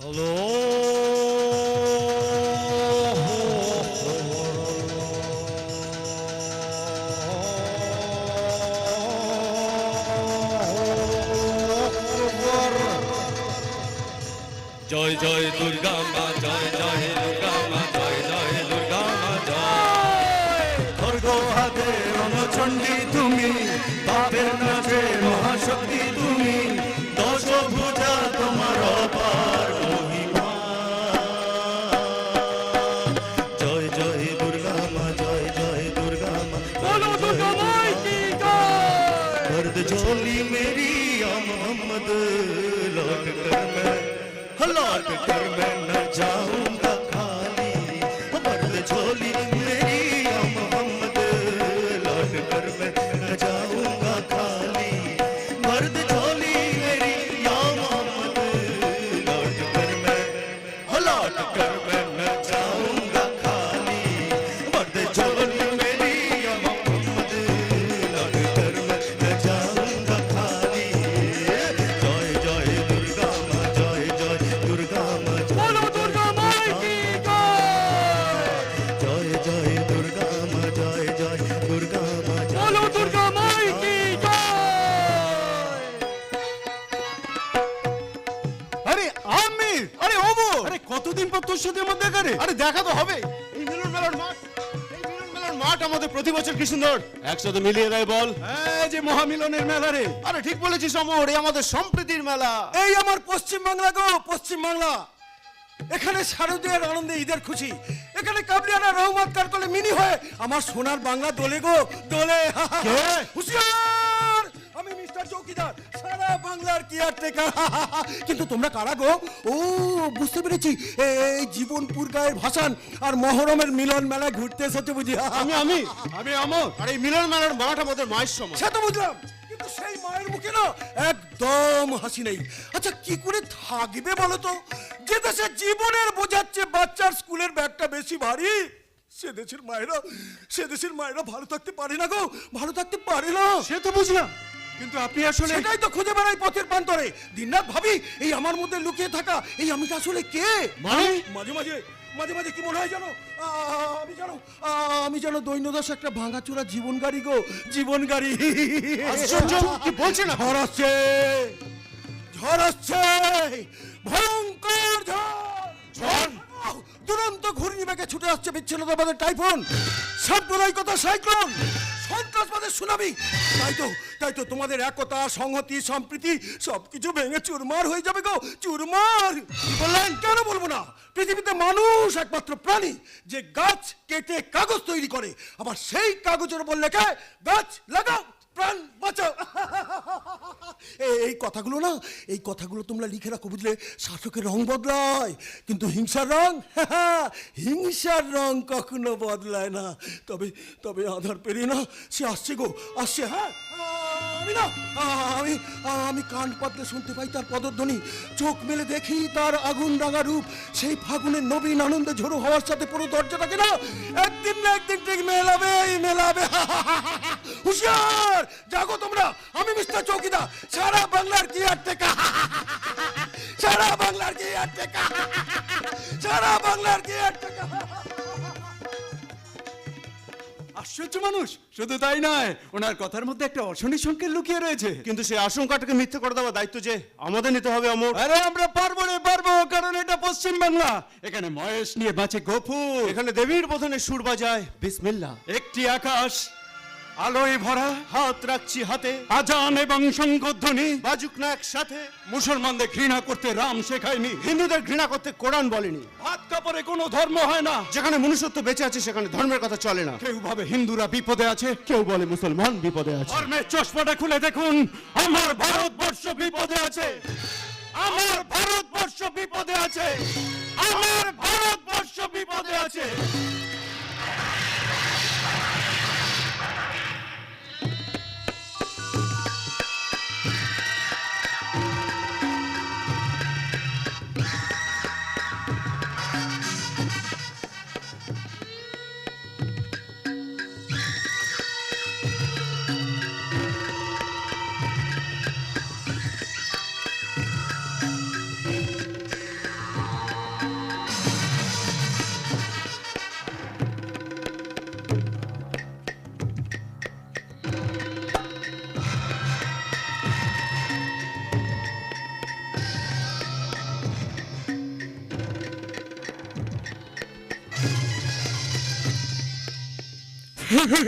Hello. জয় জয় দুর্গা মা, জয় জয় দুর্গা মা, জয় জয় দুর্গা মা, জয়। খড়গ হাতে রণচণ্ডী তুমি, বাপের নাচে মহাশক্তি তুমি, দশভুজা তোমার অপার মহিমা। জয় জয় দুর্গা মা, জয় জয় দুর্গা মা, বলো দুর্গা মাই কি জয়। दर्द झोली मेरी या मोहम्मद, लौट कर मैं न जाऊंगा खाली। दर्द झोली मेरी या मोहम्मद, लौट कर मैं न जाऊंगा खाली। दर्द झोली मेरी या मोहम्मद, लौट कर मैं न जाऊंगा खाली। दर्द झोली मेरी या मोहम्मद, लौट कर मैं न जाऊंगा खाली। जय जय दुर्गा माँ, जय जय दुर्गा माँ, बोलो दुर्गा माई की जय। जय जय दुर्गा माँ, जय जय दुर्गा माँ, बोलो दुर्गा माई की जय। আরে আমির, আরে ওমর, আরে কতদিন পর তোর সাথে আমার দেখা রে। আরে দেখা তো হবে। এই মিলন মেলার মাঠ, এই মিলন মেলার মাঠ আমাদের প্রতি বছর কি সুন্দর একসাথে মিলিয়ে দেয় বল। এই যে মহামিলনের মেলা রে। আরে ঠিক বলেছিস অমর, এই আমাদের সম্প্রীতির মেলা। এই আমার পশ্চিম বাংলা গো, পশ্চিম বাংলা। এখানে শারদীয়ার আনন্দে ঈদের খুশি, এখানে কাবলিয়ানা রহমত কার কোলে মিনি হয়ে আমার সোনার বাংলা দোলে গো দোলে। হুঁশিয়ার, আমি মিস্টার চৌকিদার, সারা বাংলার কেয়ারটেকার। কিন্তু তোমরা কারা গো? ও বুঝতে পেরেছি, এই জীবনপুর গায়ের ভাসান আর মহরমের মিলন মেলায় ঘুরতে এসেছে বুঝি। আমি অমর। আর এই মিলন মেলার মাঠ আমাদের মায়ের সময়। সে তো বুঝলাম, কিন্তু সেই মায়ের মুখে না একদম হাসি নেই। আচ্ছা কি করে থাকবে বলো তো? যে দেশে জীবনের বোঝাচ্ছে বাচ্চার স্কুলের ব্যাগটা বেশি ভারী, সে দেশের মায়েরা ভালো থাকতে পারে না গো, ভালো থাকতে পারে না। সে তো বুঝলাম, কিন্তু আপনি আসলে সেটাই তো খুঁজে বেড়াই পথের প্রান্তরে। দিনরাত ভাবি এই আমার মধ্যে লুকিয়ে থাকা এই আমিটা আসলে কে। মানে মাঝে মাঝে কি মনে হয় জানো, আমি জানো দৈন্যদশ একটা ভাঙাচোরা জীবন গাড়ি গো, জীবন গাড়ি। কি বলছেন? ঝড় আসছে, ভয়ঙ্কর ঝড়। দুরন্ত ঘূর্ণিবাগে ছুটে আসছে বিচ্ছিন্নতাবাদের টাইফুন, সাম্প্রদায়িকতা সাইক্লোন, সন্ত্রাসবাদের সুনামি। তাই তো তোমাদের একতা, সংহতি, সম্প্রীতি সবকিছু ভেঙে চুরমার হয়ে যাবে গো, চুরমার। কি বললেন? কেন বলবো না? পৃথিবীতে মানুষ একমাত্র প্রাণী যে গাছ কেটে কাগজ তৈরি করে, আবার সেই কাগজের উপর লেখে গাছ লাগাও, প্রাণ বাঁচাও। এই কথাগুলো তোমরা লিখে রাখো বুঝলে। শাসকের রং বদলায়, কিন্তু হিংসার রং কখনো বদলায় না। তবে আধার পেরিয়ে না সে আসছে গো, আসছে। হ্যাঁ আমি কান পাতলে শুনতে পাই তার পদধ্বনি, চোখ মেলে দেখি তার আগুন রাঙা রূপ। সেই ফাগুনের নবীন আনন্দে ঝোড়ো হওয়ার সাথে পুরো দরজাটাকে না একদিন না একদিন ঠিক মেলাবে। হুঁশিয়ার, জাগো তোমরা, আমি মিস্টার চৌকিদার, সারা বাংলার কেয়ারটেকার, সারা বাংলার কেয়ারটেকার, সারা বাংলার কেয়ারটেকার। আশ্চর্য মানুষ, শুধু তাই নয়, ওনার কথার মধ্যে একটা অশনি সংকেত লুকিয়ে রয়েছে। কিন্তু সেই আশঙ্কাটাকে মিথ্যে করে দেওয়ার দায়িত্ব যে আমাদের নিতে হবে অমর। আরে আমরা পারবো, কারণ এটা পশ্চিম বাংলা। এখানে মহেশ নিয়ে বাঁচে গফু, এখানে দেবীর বোধনে সুর বাজায় বিসমিল্লাহ। একটি আকাশ আলোয় ভরা, হাত রাখছি হাতে, আজান এবং শঙ্খধ্বনি বাজুক না একসাথে। মুসলমানদের ঘৃণা করতে রাম শেখায়নি, হিন্দুদের ঘৃণা করতে কোরআন বলেনি। হাত কাপড়ে কোনো ধর্ম হয় না, যেখানে মনুষ্যত্ব বেঁচে আছে সেখানে ধর্মের কথা চলে না। কেউ ভাবে হিন্দুরা বিপদে আছে, কেউ বলে মুসলমান বিপদে আছে। ধর্মের চশমাটা খুলে দেখুন, আমার ভারতবর্ষ বিপদে আছে, আমার ভারতবর্ষ বিপদে আছে, আমার ভারতবর্ষ বিপদে আছে। ঝড়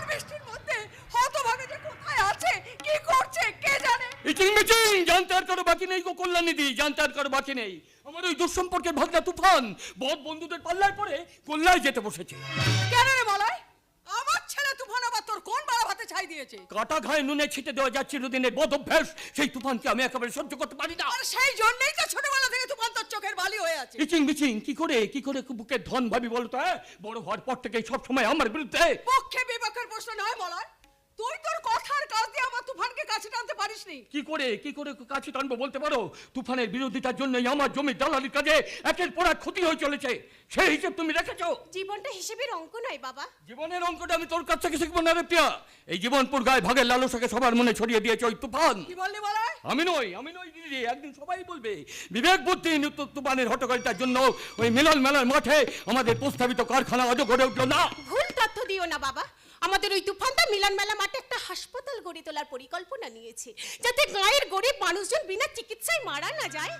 বৃষ্টির মধ্যে হতভাগে যে কোথায় আছে, কি করছে কে জানে। ইচিং মিচিং জানতে আর কারো বাকি নেই গো কল্যাণীদি, জানতে আর কারো বাকি নেই। আমার ওই দুঃসম্পর্কের ভাগনা তুফান বদ বন্ধুদের পাল্লায় পড়ে কল্যায় যেতে বসেছে। কেন রে বলাই, আমার ছেলে তুফান আবার তোর কোন বাড়া ভাতে ছাই দিয়েছে? কাটা ঘায়ে নুনে ছিটে দেওয়া যাচ্ছে চিরদিনের বদ অভ্যাস, সেই তুফানকে আমি একেবারে সহ্য করতে পারি না। আর সেই জন্যই তো ছোটবেলা থেকে তুফান তোর চোখের বালি হয়ে আছে। ইচিং মিচিং কি করে বুকের ধন ভাবি বলতো? বড় হওয়ার পর থেকে সব সময় আমার বিরুদ্ধে। পক্ষে বিপক্ষের প্রশ্ন নয় বলাই, তুই তোর কথার কাজ দিয়ে আমার তুফানকে কাছে টানতে পারিসনি। কি করে কাছে টানবো বলতে পারো? তুফানের বিরোধিতার জন্যই আমার জমি দালালির কাজে একের পর এক ক্ষতি হয়ে চলেছে। সেই হিসেব তুমি রেখেছো? জীবনটা হিসেবের অঙ্ক নয় বাবা। জীবনের অঙ্কটা আমি তোর কাছ থেকে শিখবো না রে প্রিয়া। এই জীবনপুর গায়ে ভাগের লালসাকে সবার মনে ছড়িয়ে দিয়েছে ওই তুফান। কি বললি বলাই? আমি নই দিদি, একদিন সবাই বলবে বিবেক বুদ্ধি তুফানের হটকারিতার জন্য ওই মিলন মেলার মাঠে আমাদের প্রস্তাবিত কারখানা আজও গড়ে উঠলো না। ভুল তথ্য দিও না বাবা। আমাদের ওই তুফানটা মিলন মেলা মাঠে একটা হাসপাতাল গড়ে তোলার পরিকল্পনা নিয়েছে, যাতে গায়ের গরিব মানুষজন বিনা চিকিৎসায় মারা না যায়।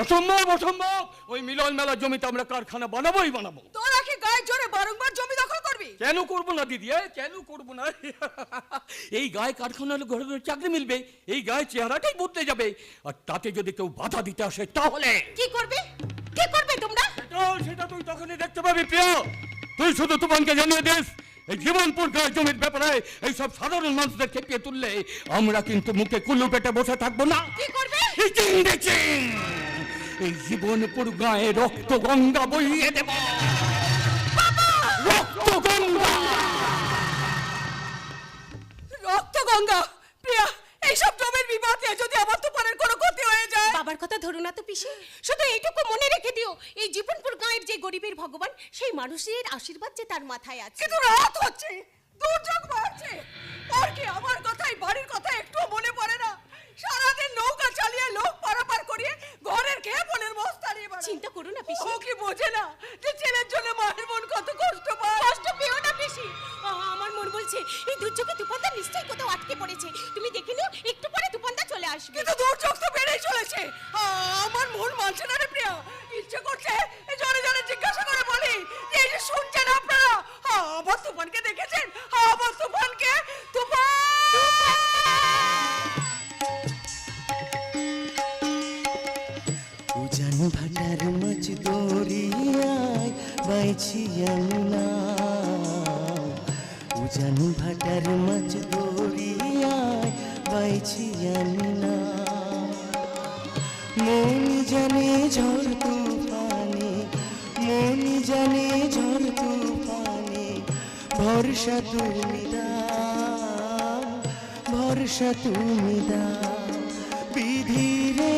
অসম্ভব। ওই মিলন মেলার জমিতে আমরা কারখানা বানাবোই। তোরা কি গায়ে জোরে বারংবার জমি দখল করবি? কেন করবো না দিদি, কেন করবো না? এই গায়ে কারখানা হলে ঘরে ঘরে চাকরি মিলবে, এই গায়ে চেহারাটাই বদলে যাবে। আর তাতে যদি কেউ বাধা দিতে আসে তাহলে কি করবে তোমরা? সেটা তুই তখনই দেখতে পাবি প্রিয়। তুই শুধু তুফানকে জানিয়ে দিস এই জীবনপুর গায়ে জমির ব্যাপারে এইসব সাধারণ মানুষদের খেপিয়ে তুললে আমরা কিন্তু মুখে কুলু পেটে বসে থাকবো না। কি করবে? এই জীবনপুর গায়ে রক্ত গঙ্গা বইয়ে দেব। রক্ত গঙ্গা? প্রিয়া, এইসব জমির বিবাদে যদি আমার তুফানের কোনো ক্ষতি হয়ে যায়। বাবার কথা ধরো না তো পিসি, শুধু এইটুকু মনে রেখে দিও, এই জীবনপুর গাঁয়ের যে গরিবের ভগবান, সেই মানুষের আশীর্বাদ যে তার মাথায় আছে। কিন্তু রাত হচ্ছে, দুর্যোগ বাড়ছে, আর কি আমার কথাই বাড়ির কথা একটু মনে পড়ে না? সারাদিন নৌকা চালিয়ে লোক পারাপার করিয়ে ঘরের খেয়ে বোনের মস্তানি বাড়ায়। চিন্তা করো না পিসি। ও কি বোঝে না যে ছেলের জন্য মায়ের মন কত কষ্ট পায়? কষ্ট পেও না পিসি। আমার মন বলছে এই দুর্যোগে তুফানটা নিশ্চয়ই কোথাও আটকে পড়েছে। তুমি দেখে নিও, একটু পরে তুফানটা চলে আসবে। কিন্তু দুর্যোগ তো বেড়েই চলেছে। আমার মন মানছে না রে প্রিয়া। ইচ্ছে করছে এই জোরে জোরে জিজ্ঞাসা করে বলি, এই যে শুনছেন আপনারা, আমার তুফানকে দেখেছেন? আমার তুফানকে, উজান ভাটার মাছ দরিয়ায় বাইছি আমি না। উজান ভাটার মাছ দরিয়ায় বাইছি আমি না। মন জানে ঝড় তুফানে, মন জানে ঝড় তুফানে, ভরসা তুমি দাও, ভরসা তুমি দাও বিধি রে।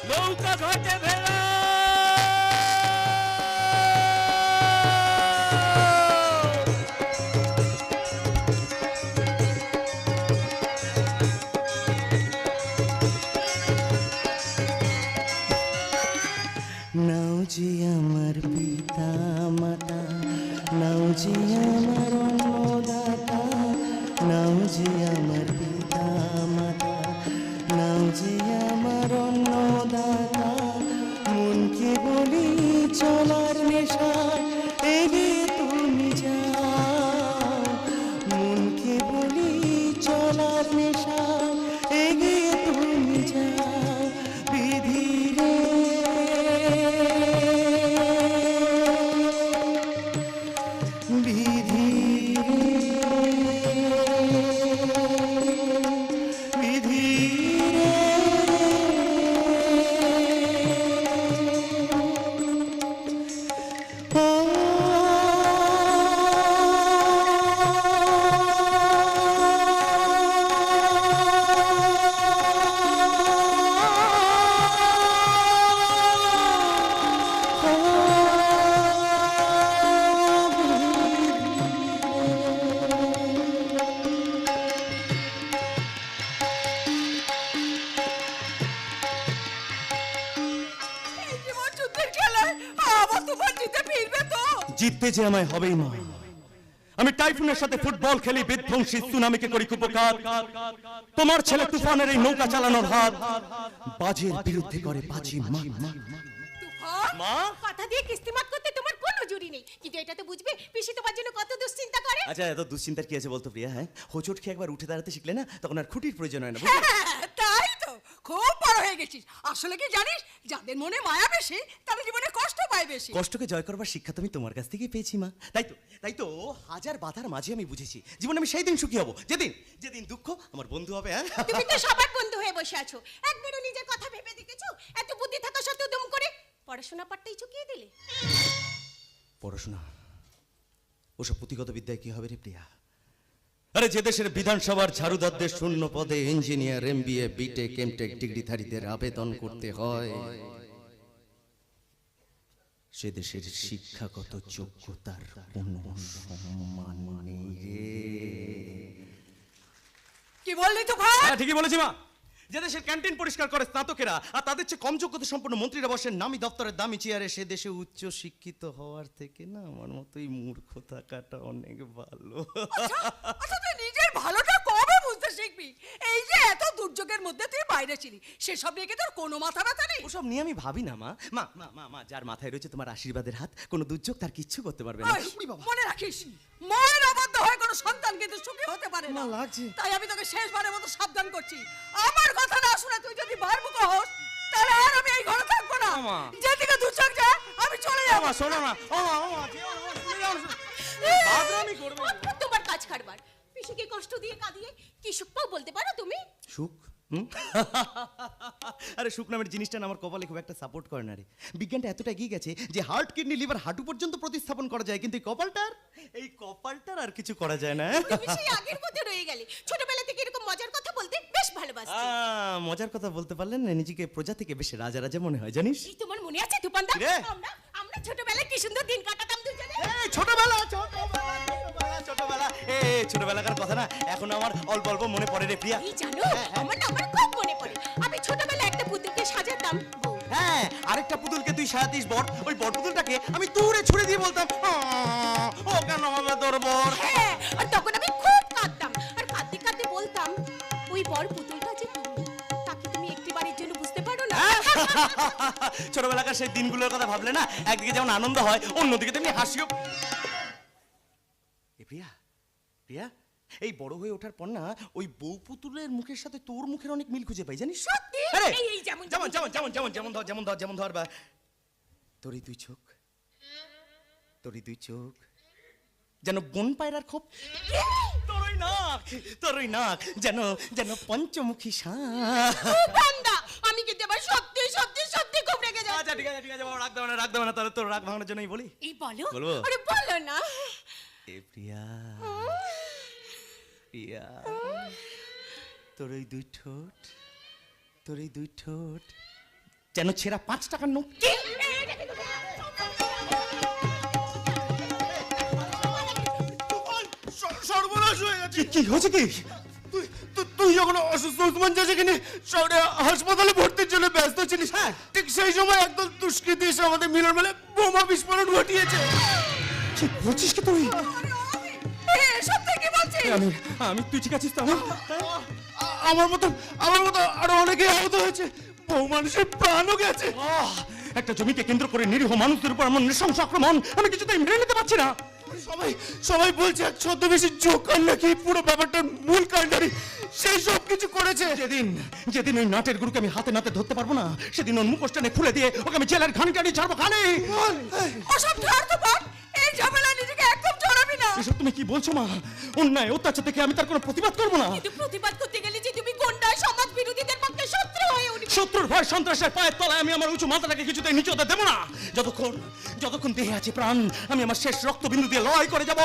নৌকা ঘাটে ভেড়া নাও যে আমার পিতা মাতা, নাও যে আমার অন্নদাতা, নাও যে আমার পিতা মাতা, নাও যে আমার অন্নদাতা। মনকে বলি চলার নেশায় এগিয়ে তুমি যাও, মনকে বলি চলার নেশায় এগিয়ে তুমি যাও বিধি রে। বিধি রে। জিততে যে আমায় হবেই মা। আমি টাইফুনের সাথে ফুটবল খেলি, বিধ্বংসী সুনামিকে করি কুপকার। তোমার ছেলে তুফানের এই নৌকা চালানোর হাত বাজের বিরুদ্ধে করে বাজি মা। তুফান, মা? কথা দিয়ে কিস্তিমাত করতে তোমার কোনো জুরি নেই, কিন্তু এটা তো বুঝবে পিসি তোমার জন্য কত দুশ্চিন্তা করে। আচ্ছা, এত দুশ্চিন্তার কি আছে বলতো প্রিয়া? হ্যাঁ, হোঁচট খেয়ে একবার উঠে দাঁড়াতে শিখলে না, তখন আর খুঁটির প্রয়োজন হয় না, বুঝলে? হ্যাঁ, তাই তো, খুব বড় হয়ে গেছিস। আসলে কি জানিস, যাদের মনে মায়া বেশি তারা জীবনে কষ্ট পায় বেশি। কষ্টকে জয় করবার শিক্ষা তো আমি তোমার কাছ থেকেই পেয়েছি মা। তাই তো হাজার বাধার মাঝে আমি বুঝেছি জীবনে আমি সেই দিন সুখী হব যেদিন দুঃখ আমার বন্ধু হবে। হ্যাঁ, তুমি তো সবার বন্ধু হয়ে বসে আছো, একবারও নিজের কথা ভেবে দেখেছো? এত বুদ্ধি থাকা সত্ত্বেও দম করে পড়াশোনা পাঠটাই চুকিয়ে দিলে। পড়াশোনা ওসব পুঁথিগত বিদ্যায় কি হবে রে প্রিয়া? আরে যে দেশের বিধানসভার ঝাড়ুদারদের শূন্য পদে ইঞ্জিনিয়ার, এমবিএ, বিটেক, এমটেক ডিগ্রিধারীদের আবেদন করতে হয়, সে দেশের শিক্ষাগত যোগ্যতার কোনো সম্মান নেই রে। কি বললি তুফান? হ্যাঁ, ঠিকই বলেছি মা। যে দেশের ক্যান্টিন পরিষ্কার করে স্নাতকেরা, আর তাদের চেয়ে কম যোগ্যতা সম্পন্ন মন্ত্রীরা বসেন নামি দপ্তরের দামি চেয়ারে, সে দেশে উচ্চ শিক্ষিত হওয়ার থেকে না আমার মতোই মূর্খ থাকাটা অনেক ভালো। আচ্ছা, তুই নিজের ভালোটা কবে বুঝতে শিখবি? এই যে এত দুর্যোগের মধ্যে তুই বাইরে ছিলি, সেসব নিয়ে কি তোর কোনো মাথা ব্যথা নেই? ওসব নিয়ে আমি ভাবি না মা। মা মা মা মা যার মাথায় রয়েছে তোমার আশীর্বাদের হাত, কোনো দুর্যোগ তার কিচ্ছু করতে পারবে না। ওই, মনে রাখিস, মায়ের অবাধ্য হয়ে কোনো সন্তান কিন্তু সুখী হতে পারে না। মা, লাগছে। তাই আমি তোকে শেষবারের মতো সাবধান করছি, আমার কথা না শুনে তুই যদি বারবুকো হোস, তাহলে আর আমি এই ঘরে থাকবো না। মা। যেদিকে দুর্যোগ যায় আমি চলে যাবো। মা শোনো না, তোমার কাজ কারবার, পিসিকে কষ্ট দিয়ে কাঁদিয়ে কি সুখ পাও বলতে পারো তুমি? সুখ? আরে সুখ নামের জিনিসটা না আমার কপালে খুব একটা সাপোর্ট করে না রে। বিজ্ঞানটা এতটা এগিয়ে গেছে যে হার্ট, কিডনি, লিভার, হাঁটু পর্যন্ত প্রতিস্থাপন করা যায়, কিন্তু এই কপালটার আর কিছু করা যায় না। তুমি সেই আগের মধ্যে রয়ে গেলে, ছোটবেলা থেকে এরকম মজার কথা বলতে বেশ ভালোবাসতে। মজার কথা বলতে পারলেন না, নিজেকে প্রজা থেকে বেশ রাজা রাজা মনে হয় জানিস। এই তোমার মনে আছে তুফানদা, কি রে? আমরা ছোটবেলায় কি সুন্দর দিন কাটাতাম দুজনে। ছোটবেলাকার কথা না এখন আমার অল্প অল্প মনে পড়ে রে প্রিয়া। এই জানো, আমার না আমার খুব মনে পড়ে, আমি ছোটবেলায় একটা পুতুলকে সাজাতাম। হ্যাঁ, আরেকটা পুতুলকে তুই সাজাতিস বর, ওই বর পুতুলটাকে আমি দূরে ছুড়ে দিয়ে বলতাম, ও কেন হবে তোর বর? হ্যাঁ, আর তখন আমি খুব কাঁদতাম, আর কাঁদতে কাঁদতে বলতাম, ওই বর পুতুলটা যে তুমি, তাকে তুমি একটিবারের জন্য বুঝতে পারো না। ছোটবেলাকার সেই দিনগুলোর কথা ভাবলে না একদিকে যেমন আনন্দ হয়, অন্যদিকে তেমনি হাসিও। প্রিয়া প্রিয়া, এই বড় হয়ে ওঠার পর না ওই বউ পুতুলের মুখের সাথে তোর মুখের অনেক মিল খুঁজে পাই জানিস। সত্যি? আরে, এই যেমন যেমন ধর বা তোরই দুই চোখ যেন বন পায়রার খোপ, তোরই নাক যেন পঞ্চমুখী ষাঁড়। তুফানদা, আমি কিন্তু এবার সত্যি সত্যি সত্যি খুব রেগে যাচ্ছি। আচ্ছা ঠিক আছে বাবা, রাগ দেবে না তাহলে তোর রাগ ভাঙানোর জন্যই বলি। এই বলো, বলবো? আরে বলো না। এ প্রিয়া, তোর এই দুই ঠোঁট যেন ছেঁড়া 5 টাকার নোট। কি? সর্বনাশ হয়ে গেছে। কি হয়েছে কি? তুই যখন অসুস্থ উসমান চাচাকে নিয়ে শহরে হাসপাতালে ভর্তির জন্য ব্যস্ত ছিলিস, হ্যাঁ ঠিক সেই সময় একদল দুষ্কৃতী এসে আমাদের মিলন মেলে বোমা বিস্ফোরণ ঘটিয়েছে। কি বলছিস কি তুই? এসব তুই কি বলছিস? আমি তুই ঠিক আছিস তো? আমার মতো আরো অনেকে আহত হয়েছে, বহু মানুষের প্রাণও গেছে। একটা জমিকে কেন্দ্র করে নিরীহ মানুষদের উপর এমন নৃশংস আক্রমণ আমি কিছুতেই মেনে নিতে পারছি না। সবাই বলছে এক ছদ্মবেশী জোকার নাকি পুরো ব্যাপারটার মূল কাণ্ডারি, সেই সব কিছু করেছে। যেদিন ওই নাটের গুরুকে আমি হাতে নাতে ধরতে পারবো না, সেদিন ওর মুখোশটানে খুলে দিয়ে ওকে আমি জেলের ঘানি টানি ছাড়বো খানে। ওসব ছাড় তুফান, এই ঝামেলা নিজেকে একদম জড়াবি না। এসব তুমি কি বলছো মা? অন্যায় অত্যাচার থেকে আমি তার কোনো প্রতিবাদ করবো না। কিন্তু প্রতিবাদ করতে গেলে যে তুমি গুন্ডা সমাজ বিরোধীদের পক্ষে শত্রু হয়ে উঠবে। শত্রুর ভয় সন্ত্রাসের পায়ের তলায় আমি আমার উঁচু মাথাটাকে কিছুতেই নিচু হতে দেবো না। যতক্ষণ দেহে আছে প্রাণ, আমি আমার শেষ রক্তবিন্দু দিয়ে লড়াই করে যাবো।